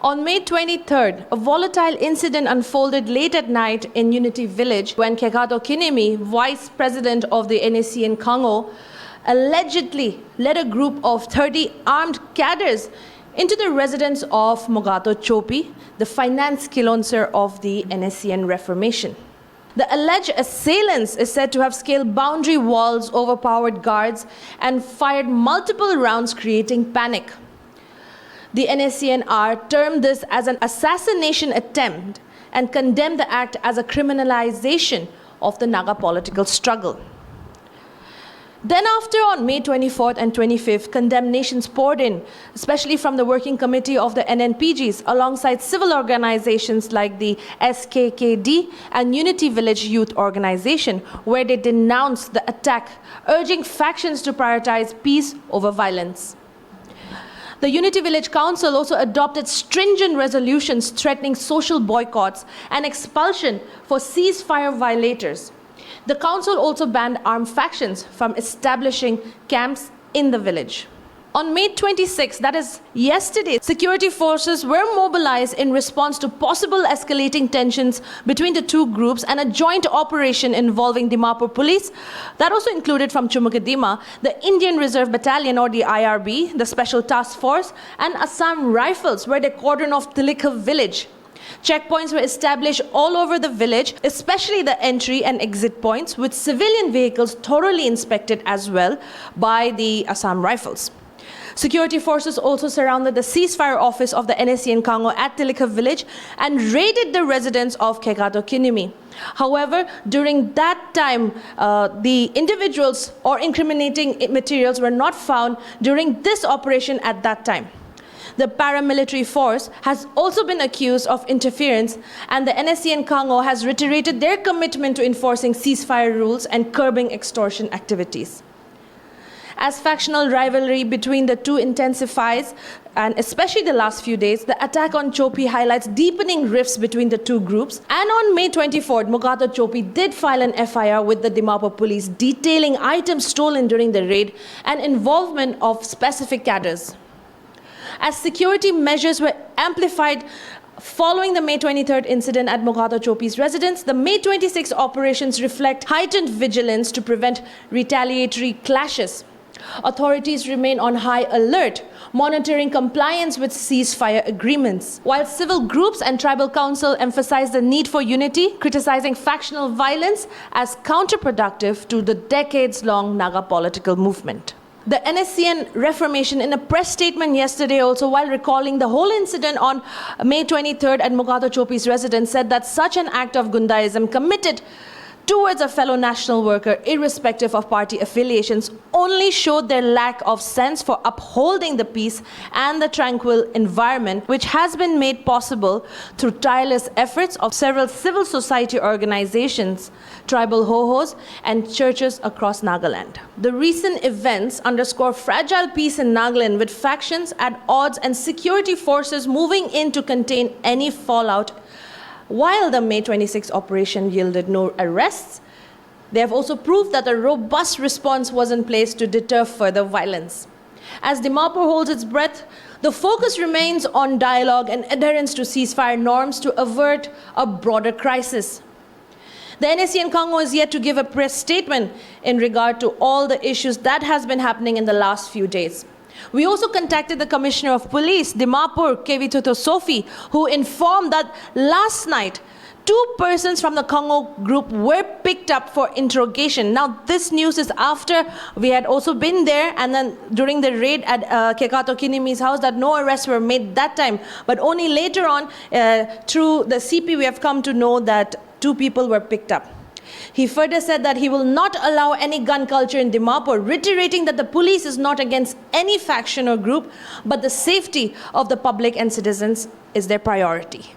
On May 23rd, a volatile incident unfolded late at night in Unity Village when Kevithuto, vice president of the NACN Congo, allegedly led a group of 30 armed cadres into the residence of Mogato Chopi, the finance kilonser of the NACN Reformation. The alleged assailants is said to have scaled boundary walls, overpowered guards, and fired multiple rounds, creating panic. The NACNR termed this as an assassination attempt and condemned the act as a criminalization of the Naga political struggle. Then after, on May 24th and 25th, condemnations poured in, especially from the Working Committee of the NNPGs, alongside civil organizations like the SKKD and Unity Village Youth Organization, where they denounced the attack, urging factions to prioritize peace over violence. The Unity Village Council also adopted stringent resolutions threatening social boycotts and expulsion for ceasefire violators. The council also banned armed factions from establishing camps in the village. On May 26, that is yesterday, security forces were mobilized in response to possible escalating tensions between the two groups, and a joint operation involving Dimapur police, that also included from Chumukadima, the Indian Reserve Battalion or the IRB, the Special Task Force, and Assam Rifles, where they cordoned off Tilika village. Checkpoints were established all over the village, especially the entry and exit points, with civilian vehicles thoroughly inspected as well by the Assam Rifles. Security forces also surrounded the ceasefire office of the NACN Congo at Tilika village and raided the residence of Kevithuto. However, during that time, the individuals or incriminating materials were not found during this operation at that time. The paramilitary force has also been accused of interference, and the NACN Congo has reiterated their commitment to enforcing ceasefire rules and curbing extortion activities. As factional rivalry between the two intensifies, and especially the last few days, the attack on Chopi highlights deepening rifts between the two groups. And on May 24th, Mogato Chopi did file an FIR with the Dimapur police detailing items stolen during the raid and involvement of specific cadres. As security measures were amplified following the May 23rd incident at Mogato Chopi's residence, the May 26 operations reflect heightened vigilance to prevent retaliatory clashes. Authorities remain on high alert, monitoring compliance with ceasefire agreements, while civil groups and tribal council emphasize the need for unity, criticizing factional violence as counterproductive to the decades-long Naga political movement. The NACN Reformation, in a press statement yesterday also, while recalling the whole incident on May 23rd at Mogato Chopi's residence, said that such an act of Gundaism committed towards a fellow national worker, irrespective of party affiliations, only showed their lack of sense for upholding the peace and the tranquil environment, which has been made possible through tireless efforts of several civil society organizations, tribal ho-hos, and churches across Nagaland. The recent events underscore fragile peace in Nagaland, with factions at odds and security forces moving in to contain any fallout. While the May 26 operation yielded no arrests, they have also proved that a robust response was in place to deter further violence. As Dimapur holds its breath, the focus remains on dialogue and adherence to ceasefire norms to avert a broader crisis. The NACN Congo is yet to give a press statement in regard to all the issues that has been happening in the last few days. We also contacted the Commissioner of Police, Dimapur, Kevithuto Sophie, who informed that last night, 2 persons from the Congo group were picked up for interrogation. Now, this news is after we had also been there, and then during the raid at Kevithuto's house, that no arrests were made that time. But only later on, through the CP, we have come to know that 2 people were picked up. He further said that he will not allow any gun culture in Dimapur, reiterating that the police is not against any faction or group, but the safety of the public and citizens is their priority.